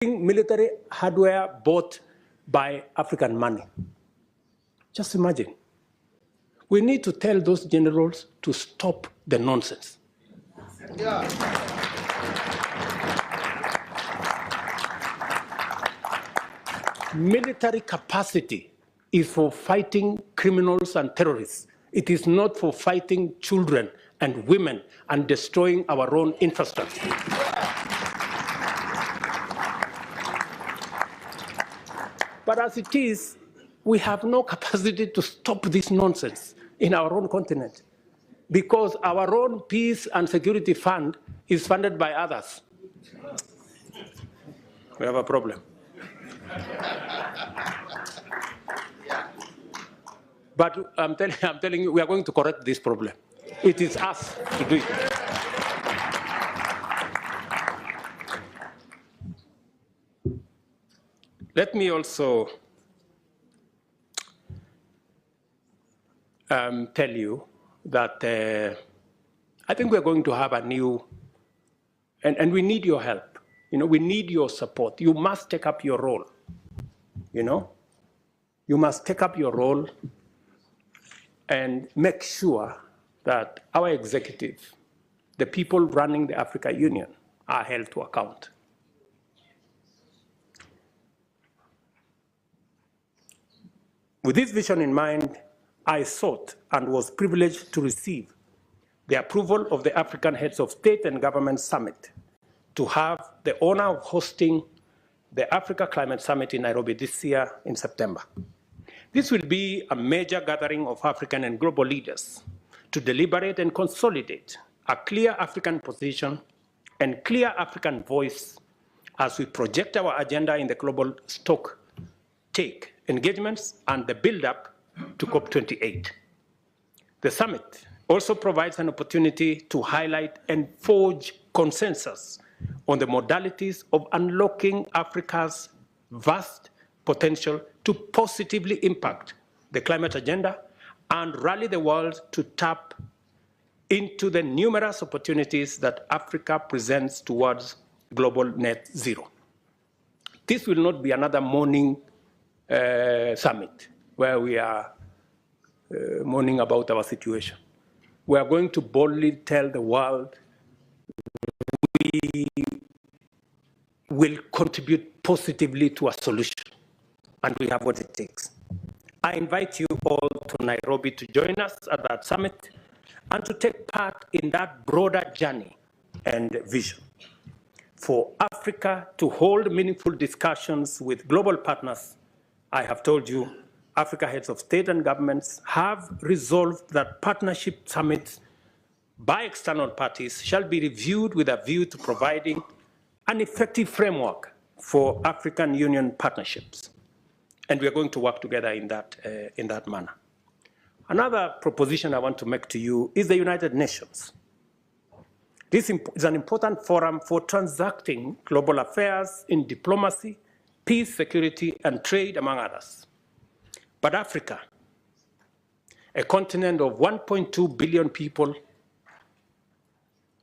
military hardware bought by African money. Just imagine. We need to tell those generals to stop the nonsense. Yeah. Military capacity is for fighting criminals and terrorists. It is not for fighting children and women and destroying our own infrastructure. But as it is, we have no capacity to stop this nonsense in our own continent because our own peace and security fund is funded by others. We have a problem. But I'm telling you, we are going to correct this problem. It is us to do it. Let me also tell you that I think we're going to have a new, and we need your help. We need your support. You must take up your role. You must take up your role and make sure that our executive, the people running the Africa Union, are held to account. With this vision in mind, I sought and was privileged to receive the approval of the African Heads of State and Government Summit to have the honor of hosting the Africa Climate Summit in Nairobi this year in September. This will be a major gathering of African and global leaders to deliberate and consolidate a clear African position and clear African voice as we project our agenda in the global stock-take engagements and the build-up to COP28. The summit also provides an opportunity to highlight and forge consensus on the modalities of unlocking Africa's vast potential to positively impact the climate agenda and rally the world to tap into the numerous opportunities that Africa presents towards global net zero. This will not be another morning summit where we are mourning about our situation. We are going to boldly tell the world we will contribute positively to a solution, and we have what it takes. I invite you all to Nairobi to join us at that summit and to take part in that broader journey and vision. For Africa to hold meaningful discussions with global partners, I have told you, Africa heads of state and governments have resolved that partnership summits by external parties shall be reviewed with a view to providing an effective framework for African Union partnerships. And we are going to work together in that manner. Another proposition I want to make to you is the United Nations. This is an important forum for transacting global affairs in diplomacy, peace, security, and trade, among others. But Africa, a continent of 1.2 billion people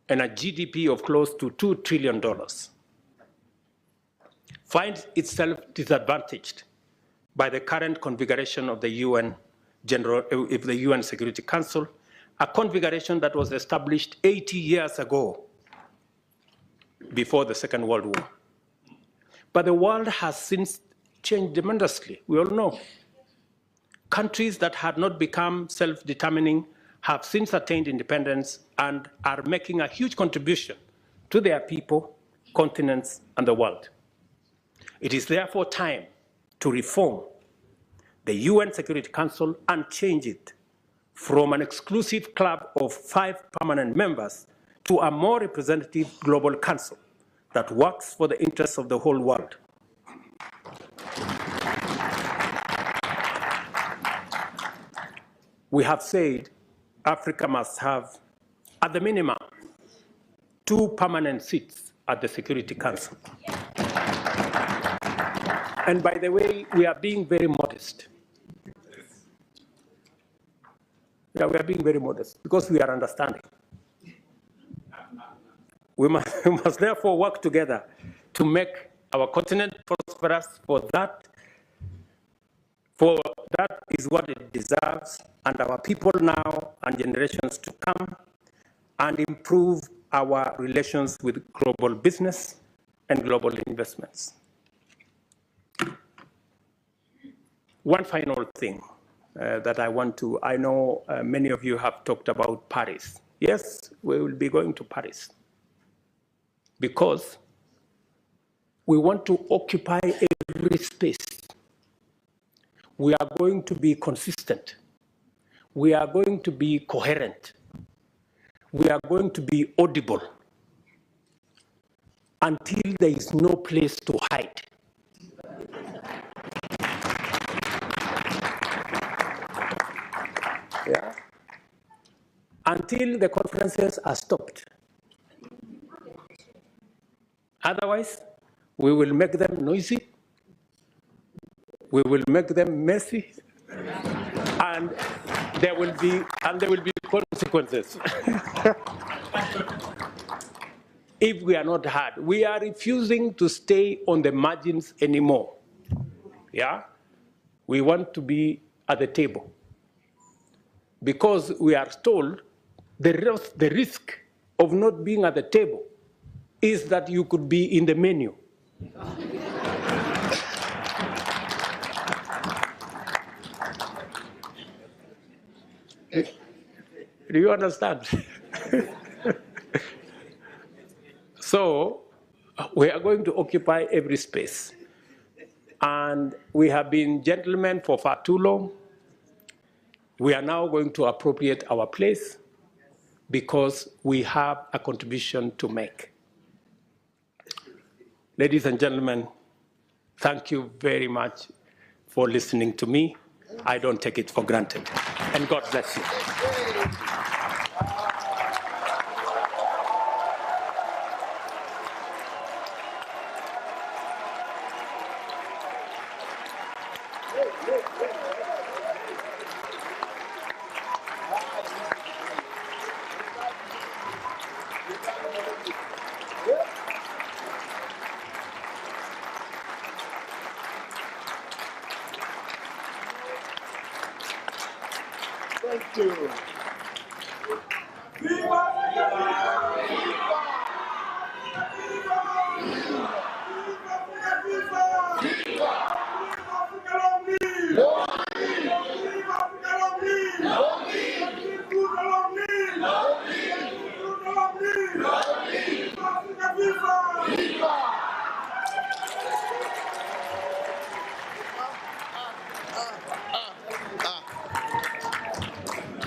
and a GDP of close to $2 trillion, finds itself disadvantaged by the current configuration of the UN Security Council, a configuration that was established 80 years ago, before the Second World War. But the world has since changed tremendously, we all know. Countries that had not become self-determining have since attained independence and are making a huge contribution to their people, continents, and the world. It is therefore time to reform the UN Security Council and change it from an exclusive club of 5 permanent members to a more representative global council that works for the interests of the whole world. We have said Africa must have, at the minimum, 2 permanent seats at the Security Council. And by the way, we are being very modest. Yeah, we are being very modest because we are understanding. We must therefore work together to make our continent prosperous, for that is what it deserves, and our people now and generations to come, and improve our relations with global business and global investments. One final thing that I know many of you have talked about Paris. Yes, we will be going to Paris because we want to occupy every space. We are going to be consistent. We are going to be coherent. We are going to be audible until there is no place to hide. Yeah. Until the conferences are stopped. Otherwise, we will make them noisy, we will make them messy, and there will be consequences. If we are not heard, we are refusing to stay on the margins anymore. Yeah, we want to be at the table because we are told the risk of not being at the table is that you could be in the menu. Do you understand? So we are going to occupy every space. And we have been gentlemen for far too long. We are now going to appropriate our place because we have a contribution to make. Ladies and gentlemen, thank you very much for listening to me. I don't take it for granted. And God bless you. Thank you.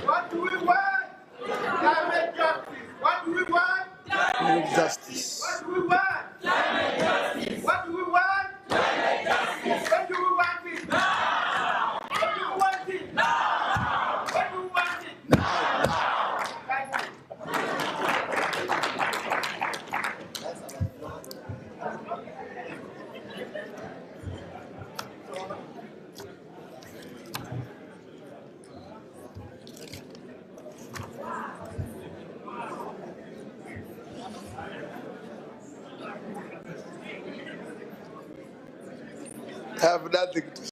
What do we want? Climate justice. What do we want? Climate justice. What do we want? Climate justice. What do we want? Climate justice. When do we want it? Now. When do we want it? Now. When do we want it? Now. Thank you. I have nothing to say.